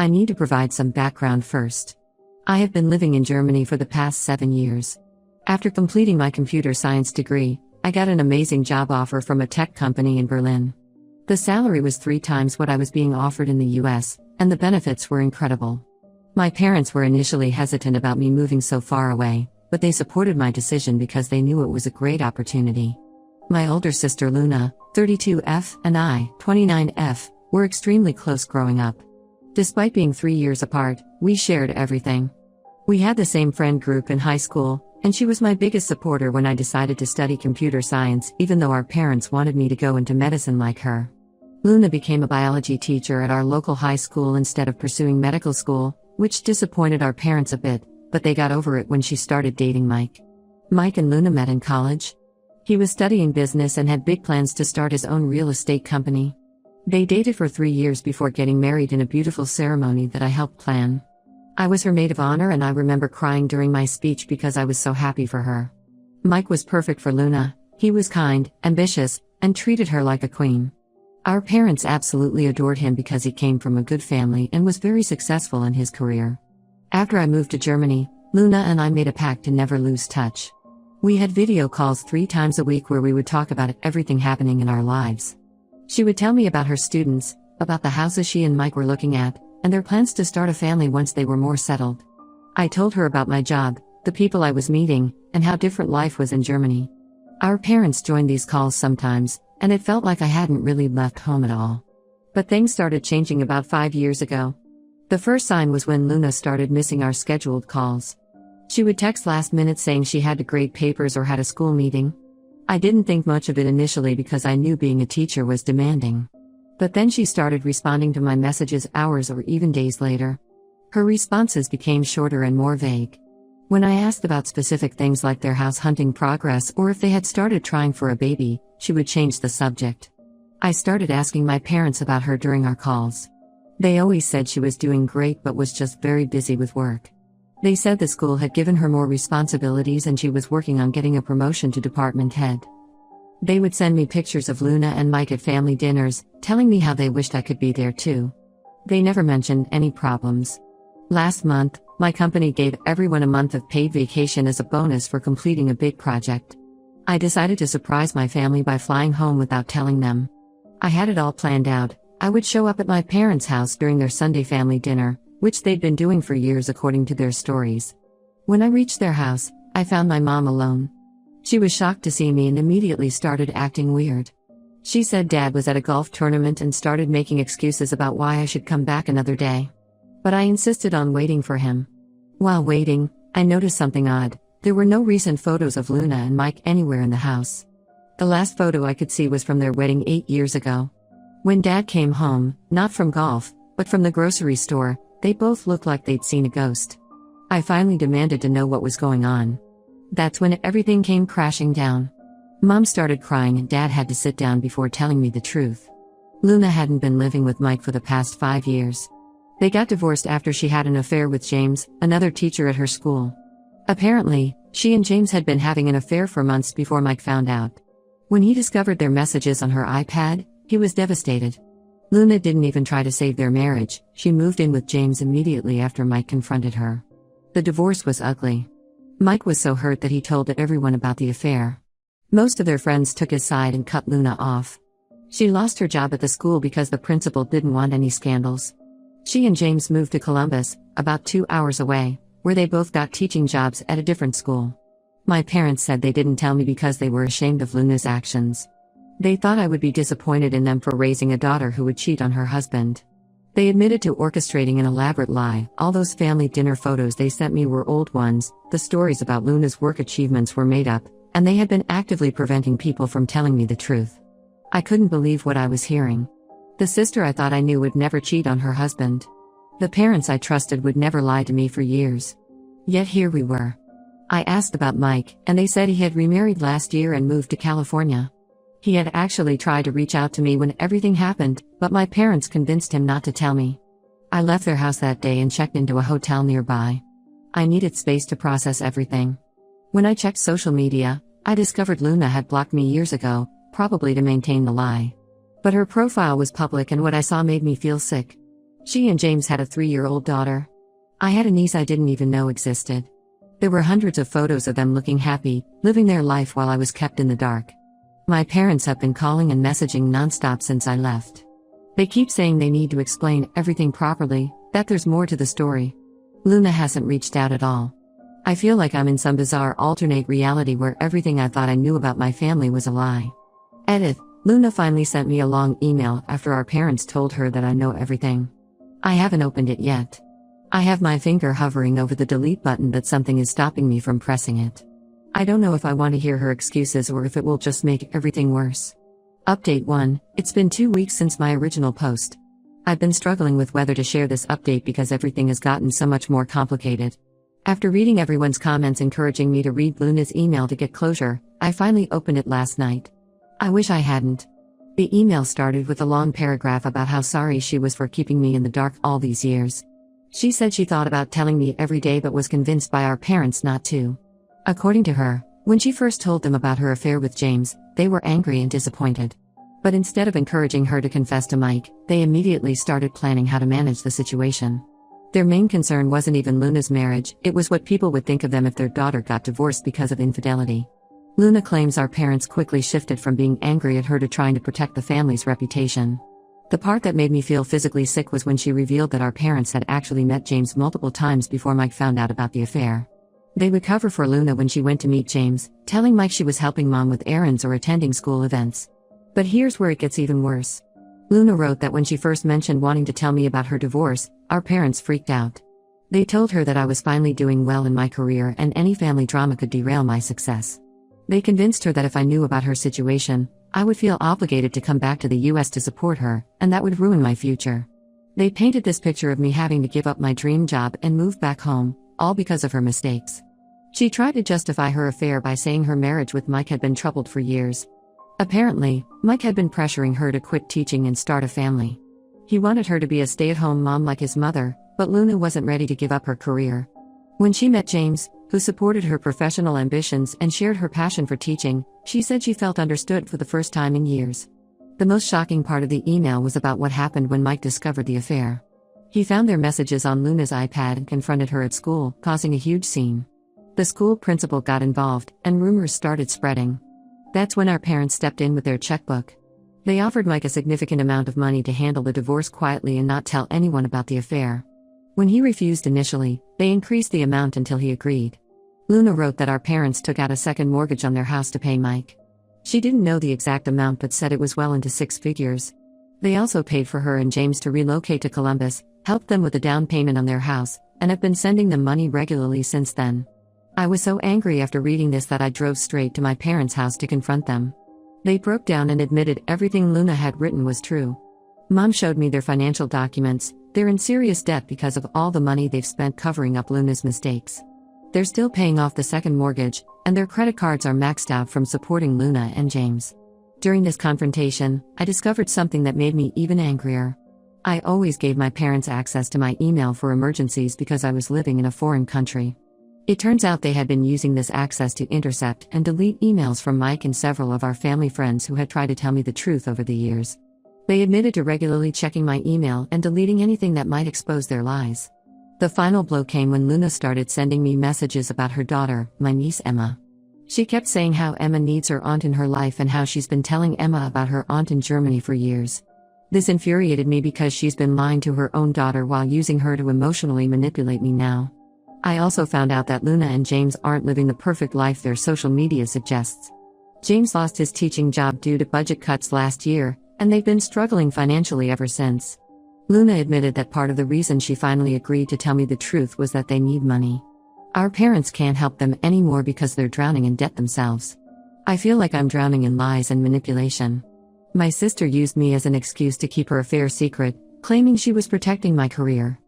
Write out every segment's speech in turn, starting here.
I need to provide some background first. I have been living in Germany for the past 7 years. After completing my computer science degree, I got an amazing job offer from a tech company in Berlin. The salary was 3 times what I was being offered in the US, and the benefits were incredible. My parents were initially hesitant about me moving so far away, but they supported my decision because they knew it was a great opportunity. My older sister Luna, 32F, and I, 29F, were extremely close growing up. Despite being 3 years apart, we shared everything. We had the same friend group in high school, and she was my biggest supporter when I decided to study computer science, even though our parents wanted me to go into medicine like her. Luna became a biology teacher at our local high school instead of pursuing medical school, which disappointed our parents a bit, but they got over it when she started dating Mike. Mike and Luna met in college. He was studying business and had big plans to start his own real estate company. They dated for 3 years before getting married in a beautiful ceremony that I helped plan. I was her maid of honor, and I remember crying during my speech because I was so happy for her. Mike was perfect for Luna. He was kind, ambitious, and treated her like a queen. Our parents absolutely adored him because he came from a good family and was very successful in his career. After I moved to Germany, Luna and I made a pact to never lose touch. We had video calls 3 times a week where we would talk about everything happening in our lives. She would tell me about her students, about the houses she and Mike were looking at, and their plans to start a family once they were more settled. I told her about my job, the people I was meeting, and how different life was in Germany. Our parents joined these calls sometimes, and it felt like I hadn't really left home at all. But things started changing about 5 years ago. The first sign was when Luna started missing our scheduled calls. She would text last minute saying she had to grade papers or had a school meeting. I didn't think much of it initially because I knew being a teacher was demanding. But then she started responding to my messages hours or even days later. Her responses became shorter and more vague. When I asked about specific things like their house hunting progress or if they had started trying for a baby, she would change the subject. I started asking my parents about her during our calls. They always said she was doing great but was just very busy with work. They said the school had given her more responsibilities and she was working on getting a promotion to department head. They would send me pictures of Luna and Mike at family dinners, telling me how they wished I could be there too. They never mentioned any problems. Last month, my company gave everyone a month of paid vacation as a bonus for completing a big project. I decided to surprise my family by flying home without telling them. I had it all planned out. I would show up at my parents' house during their Sunday family dinner, which they'd been doing for years according to their stories. When I reached their house, I found my mom alone. She was shocked to see me and immediately started acting weird. She said Dad was at a golf tournament and started making excuses about why I should come back another day. But I insisted on waiting for him. While waiting, I noticed something odd. There were no recent photos of Luna and Mike anywhere in the house. The last photo I could see was from their wedding 8 years ago. When Dad came home, not from golf, but from the grocery store, they both looked like they'd seen a ghost. I finally demanded to know what was going on. That's when everything came crashing down. Mom started crying and Dad had to sit down before telling me the truth. Luna hadn't been living with Mike for the past 5 years. They got divorced after she had an affair with James, another teacher at her school. Apparently, she and James had been having an affair for months before Mike found out. When he discovered their messages on her iPad, he was devastated. Luna didn't even try to save their marriage. She moved in with James immediately after Mike confronted her. The divorce was ugly. Mike was so hurt that he told everyone about the affair. Most of their friends took his side and cut Luna off. She lost her job at the school because the principal didn't want any scandals. She and James moved to Columbus, about 2 hours away, where they both got teaching jobs at a different school. My parents said they didn't tell me because they were ashamed of Luna's actions. They thought I would be disappointed in them for raising a daughter who would cheat on her husband. They admitted to orchestrating an elaborate lie. All those family dinner photos they sent me were old ones. The stories about Luna's work achievements were made up, and they had been actively preventing people from telling me the truth. I couldn't believe what I was hearing. The sister I thought I knew would never cheat on her husband. The parents I trusted would never lie to me for years. Yet here we were. I asked about Mike, and they said he had remarried last year and moved to California. He had actually tried to reach out to me when everything happened, but my parents convinced him not to tell me. I left their house that day and checked into a hotel nearby. I needed space to process everything. When I checked social media, I discovered Luna had blocked me years ago, probably to maintain the lie. But her profile was public and what I saw made me feel sick. She and James had a 3-year-old daughter. I had a niece I didn't even know existed. There were hundreds of photos of them looking happy, living their life while I was kept in the dark. My parents have been calling and messaging nonstop since I left. They keep saying they need to explain everything properly, that there's more to the story. Luna hasn't reached out at all. I feel like I'm in some bizarre alternate reality where everything I thought I knew about my family was a lie. Edit. Luna finally sent me a long email after our parents told her that I know everything. I haven't opened it yet. I have my finger hovering over the delete button, but something is stopping me from pressing it. I don't know if I want to hear her excuses or if it will just make everything worse. Update 1. It's been 2 weeks since my original post. I've been struggling with whether to share this update because everything has gotten so much more complicated. After reading everyone's comments encouraging me to read Luna's email to get closure, I finally opened it last night. I wish I hadn't. The email started with a long paragraph about how sorry she was for keeping me in the dark all these years. She said she thought about telling me every day but was convinced by our parents not to. According to her, when she first told them about her affair with James, they were angry and disappointed. But instead of encouraging her to confess to Mike, they immediately started planning how to manage the situation. Their main concern wasn't even Luna's marriage, it was what people would think of them if their daughter got divorced because of infidelity. Luna claims our parents quickly shifted from being angry at her to trying to protect the family's reputation. The part that made me feel physically sick was when she revealed that our parents had actually met James multiple times before Mike found out about the affair. They would cover for Luna when she went to meet James, telling Mike she was helping Mom with errands or attending school events. But here's where it gets even worse. Luna wrote that when she first mentioned wanting to tell me about her divorce, our parents freaked out. They told her that I was finally doing well in my career and any family drama could derail my success. They convinced her that if I knew about her situation, I would feel obligated to come back to the US to support her, and that would ruin my future. They painted this picture of me having to give up my dream job and move back home, all because of her mistakes. She tried to justify her affair by saying her marriage with Mike had been troubled for years. Apparently, Mike had been pressuring her to quit teaching and start a family. He wanted her to be a stay-at-home mom like his mother, but Luna wasn't ready to give up her career. When she met James, who supported her professional ambitions and shared her passion for teaching, she said she felt understood for the first time in years. The most shocking part of the email was about what happened when Mike discovered the affair. He found their messages on Luna's iPad and confronted her at school, causing a huge scene. The school principal got involved, and rumors started spreading. That's when our parents stepped in with their checkbook. They offered Mike a significant amount of money to handle the divorce quietly and not tell anyone about the affair. When he refused initially, they increased the amount until he agreed. Luna wrote that our parents took out a second mortgage on their house to pay Mike. She didn't know the exact amount but said it was well into 6 figures. They also paid for her and James to relocate to Columbus, helped them with a down payment on their house, and have been sending them money regularly since then. I was so angry after reading this that I drove straight to my parents' house to confront them. They broke down and admitted everything Luna had written was true. Mom showed me their financial documents. They're in serious debt because of all the money they've spent covering up Luna's mistakes. They're still paying off the second mortgage, and their credit cards are maxed out from supporting Luna and James. During this confrontation, I discovered something that made me even angrier. I always gave my parents access to my email for emergencies because I was living in a foreign country. It turns out they had been using this access to intercept and delete emails from Mike and several of our family friends who had tried to tell me the truth over the years. They admitted to regularly checking my email and deleting anything that might expose their lies. The final blow came when Luna started sending me messages about her daughter, my niece Emma. She kept saying how Emma needs her aunt in her life and how she's been telling Emma about her aunt in Germany for years. This infuriated me because she's been lying to her own daughter while using her to emotionally manipulate me now. I also found out that Luna and James aren't living the perfect life their social media suggests. James lost his teaching job due to budget cuts last year, and they've been struggling financially ever since. Luna admitted that part of the reason she finally agreed to tell me the truth was that they need money. Our parents can't help them anymore because they're drowning in debt themselves. I feel like I'm drowning in lies and manipulation. My sister used me as an excuse to keep her affair secret, claiming she was protecting my career.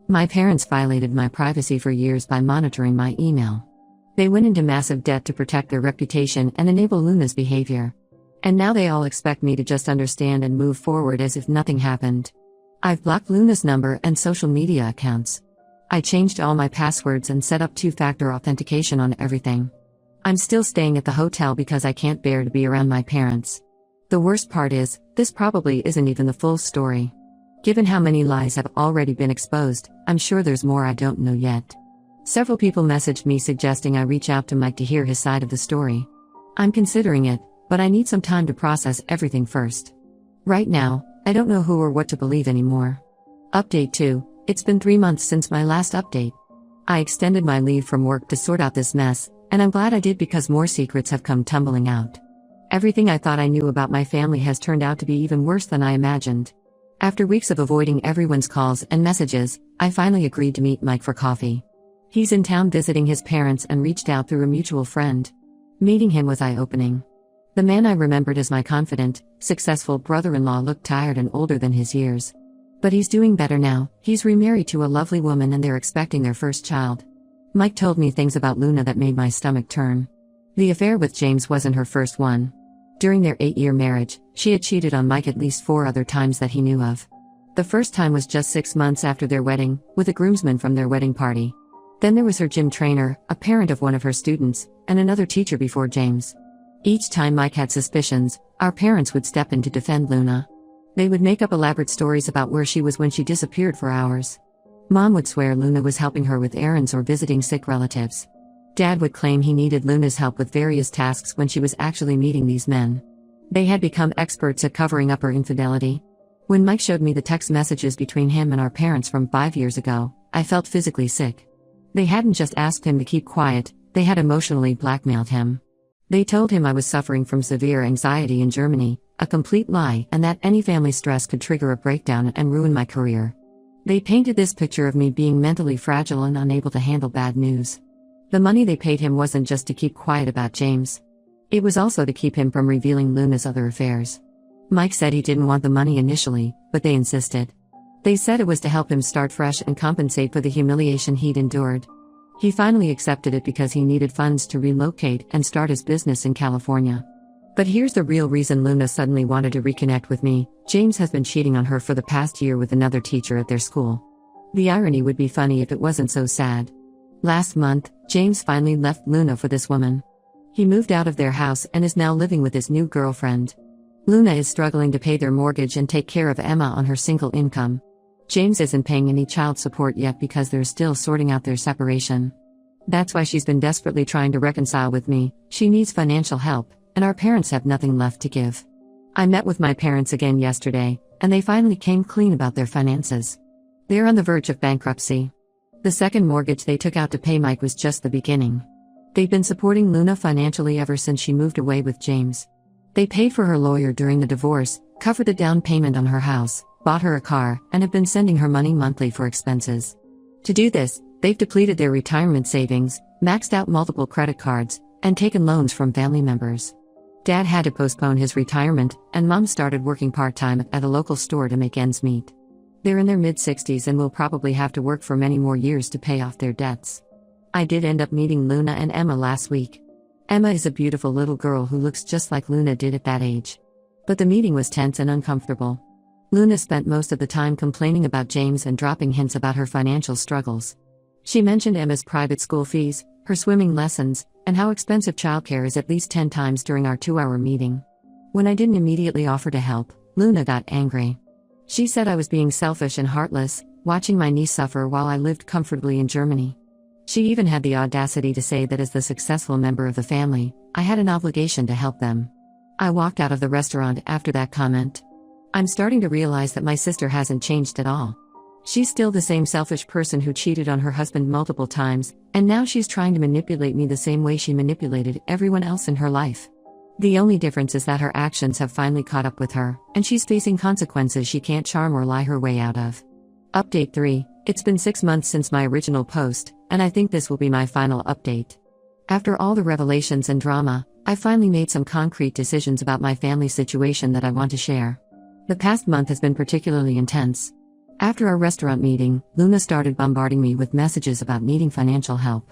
My parents violated my privacy for years by monitoring my email. They went into massive debt to protect their reputation and enable Luna's behavior. And now they all expect me to just understand and move forward as if nothing happened. I've blocked Luna's number and social media accounts. I changed all my passwords and set up 2-factor authentication on everything. I'm still staying at the hotel because I can't bear to be around my parents. The worst part is, this probably isn't even the full story. Given how many lies have already been exposed, I'm sure there's more I don't know yet. Several people messaged me suggesting I reach out to Mike to hear his side of the story. I'm considering it, but I need some time to process everything first. Right now, I don't know who or what to believe anymore. Update 2. It's been 3 months since my last update. I extended my leave from work to sort out this mess, and I'm glad I did because more secrets have come tumbling out. Everything I thought I knew about my family has turned out to be even worse than I imagined. After weeks of avoiding everyone's calls and messages, I finally agreed to meet Mike for coffee. He's in town visiting his parents and reached out through a mutual friend. Meeting him was eye-opening. The man I remembered as my confident, successful brother-in-law looked tired and older than his years. But he's doing better now. He's remarried to a lovely woman and they're expecting their first child. Mike told me things about Luna that made my stomach turn. The affair with James wasn't her first one. During their 8-year marriage, she had cheated on Mike at least 4 other times that he knew of. The first time was just 6 months after their wedding, with a groomsman from their wedding party. Then there was her gym trainer, a parent of one of her students, and another teacher before James. Each time Mike had suspicions, our parents would step in to defend Luna. They would make up elaborate stories about where she was when she disappeared for hours. Mom would swear Luna was helping her with errands or visiting sick relatives. Dad would claim he needed Luna's help with various tasks when she was actually meeting these men. They had become experts at covering up her infidelity. When Mike showed me the text messages between him and our parents from 5 years ago, I felt physically sick. They hadn't just asked him to keep quiet, they had emotionally blackmailed him. They told him I was suffering from severe anxiety in Germany, a complete lie, and that any family stress could trigger a breakdown and ruin my career. They painted this picture of me being mentally fragile and unable to handle bad news. The money they paid him wasn't just to keep quiet about James. It was also to keep him from revealing Luna's other affairs. Mike said he didn't want the money initially, but they insisted. They said it was to help him start fresh and compensate for the humiliation he'd endured. He finally accepted it because he needed funds to relocate and start his business in California. But here's the real reason Luna suddenly wanted to reconnect with me. James has been cheating on her for the past year with another teacher at their school. The irony would be funny if it wasn't so sad. Last month, James finally left Luna for this woman. He moved out of their house and is now living with his new girlfriend. Luna is struggling to pay their mortgage and take care of Emma on her single income. James isn't paying any child support yet because they're still sorting out their separation. That's why she's been desperately trying to reconcile with me. She needs financial help, and our parents have nothing left to give. I met with my parents again yesterday, and they finally came clean about their finances. They're on the verge of bankruptcy. The second mortgage they took out to pay Mike was just the beginning. They've been supporting Luna financially ever since she moved away with James. They paid for her lawyer during the divorce, covered the down payment on her house, bought her a car, and have been sending her money monthly for expenses. To do this, they've depleted their retirement savings, maxed out multiple credit cards, and taken loans from family members. Dad had to postpone his retirement, and Mom started working part-time at a local store to make ends meet. They're in their mid-60s and will probably have to work for many more years to pay off their debts. I did end up meeting Luna and Emma last week. Emma is a beautiful little girl who looks just like Luna did at that age. But the meeting was tense and uncomfortable. Luna spent most of the time complaining about James and dropping hints about her financial struggles. She mentioned Emma's private school fees, her swimming lessons, and how expensive childcare is at least 10 times during our 2-hour meeting. When I didn't immediately offer to help, Luna got angry. She said I was being selfish and heartless, watching my niece suffer while I lived comfortably in Germany. She even had the audacity to say that as the successful member of the family, I had an obligation to help them. I walked out of the restaurant after that comment. I'm starting to realize that my sister hasn't changed at all. She's still the same selfish person who cheated on her husband multiple times, and now she's trying to manipulate me the same way she manipulated everyone else in her life. The only difference is that her actions have finally caught up with her, and she's facing consequences she can't charm or lie her way out of. Update 3. It's been 6 months since my original post, and I think this will be my final update. After all the revelations and drama, I finally made some concrete decisions about my family situation that I want to share. The past month has been particularly intense. After our restaurant meeting, Luna started bombarding me with messages about needing financial help.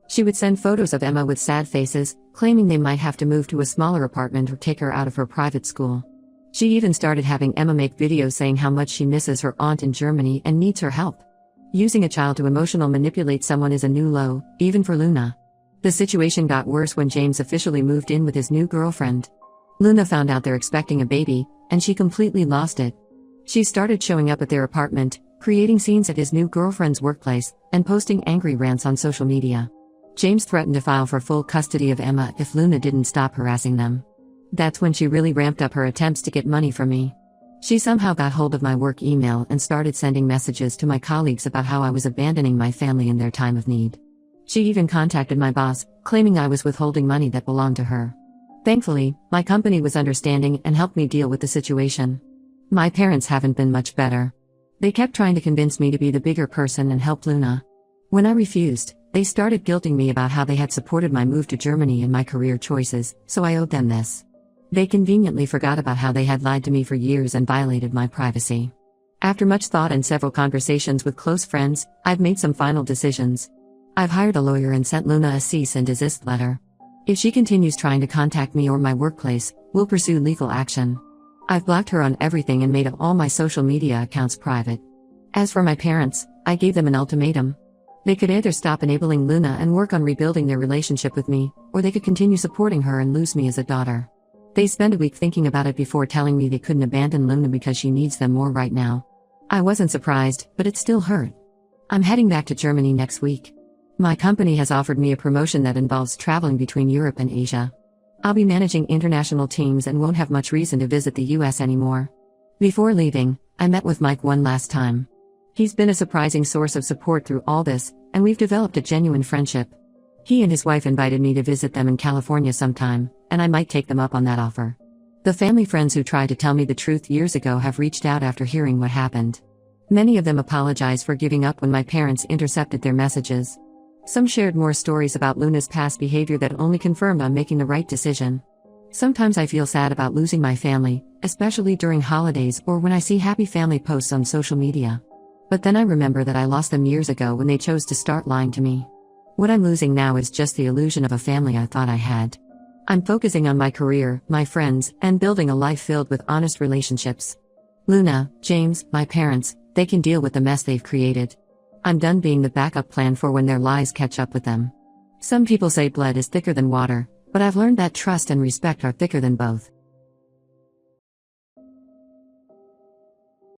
She would send photos of Emma with sad faces, claiming they might have to move to a smaller apartment or take her out of her private school. She even started having Emma make videos saying how much she misses her aunt in Germany and needs her help. Using a child to emotionally manipulate someone is a new low, even for Luna. The situation got worse when James officially moved in with his new girlfriend. Luna found out they're expecting a baby, and she completely lost it. She started showing up at their apartment, creating scenes at his new girlfriend's workplace, and posting angry rants on social media. James threatened to file for full custody of Emma if Luna didn't stop harassing them. That's when she really ramped up her attempts to get money from me. She somehow got hold of my work email and started sending messages to my colleagues about how I was abandoning my family in their time of need. She even contacted my boss, claiming I was withholding money that belonged to her. Thankfully, my company was understanding and helped me deal with the situation. My parents haven't been much better. They kept trying to convince me to be the bigger person and help Luna. When I refused, they started guilting me about how they had supported my move to Germany and my career choices, so I owed them this. They conveniently forgot about how they had lied to me for years and violated my privacy. After much thought and several conversations with close friends, I've made some final decisions. I've hired a lawyer and sent Luna a cease and desist letter. If she continues trying to contact me or my workplace, we'll pursue legal action. I've blocked her on everything and made all my social media accounts private. As for my parents, I gave them an ultimatum. They could either stop enabling Luna and work on rebuilding their relationship with me, or they could continue supporting her and lose me as a daughter. They spent a week thinking about it before telling me they couldn't abandon Luna because she needs them more right now. I wasn't surprised, but it still hurt. I'm heading back to Germany next week. My company has offered me a promotion that involves traveling between Europe and Asia. I'll be managing international teams and won't have much reason to visit the US anymore. Before leaving, I met with Mike one last time. He's been a surprising source of support through all this, and we've developed a genuine friendship. He and his wife invited me to visit them in California sometime, and I might take them up on that offer. The family friends who tried to tell me the truth years ago have reached out after hearing what happened. Many of them apologized for giving up when my parents intercepted their messages. Some shared more stories about Luna's past behavior that only confirmed I'm making the right decision. Sometimes I feel sad about losing my family, especially during holidays or when I see happy family posts on social media. But then I remember that I lost them years ago when they chose to start lying to me. What I'm losing now is just the illusion of a family I thought I had. I'm focusing on my career, my friends, and building a life filled with honest relationships. Luna, James, my parents, they can deal with the mess they've created. I'm done being the backup plan for when their lies catch up with them. Some people say blood is thicker than water, but I've learned that trust and respect are thicker than both.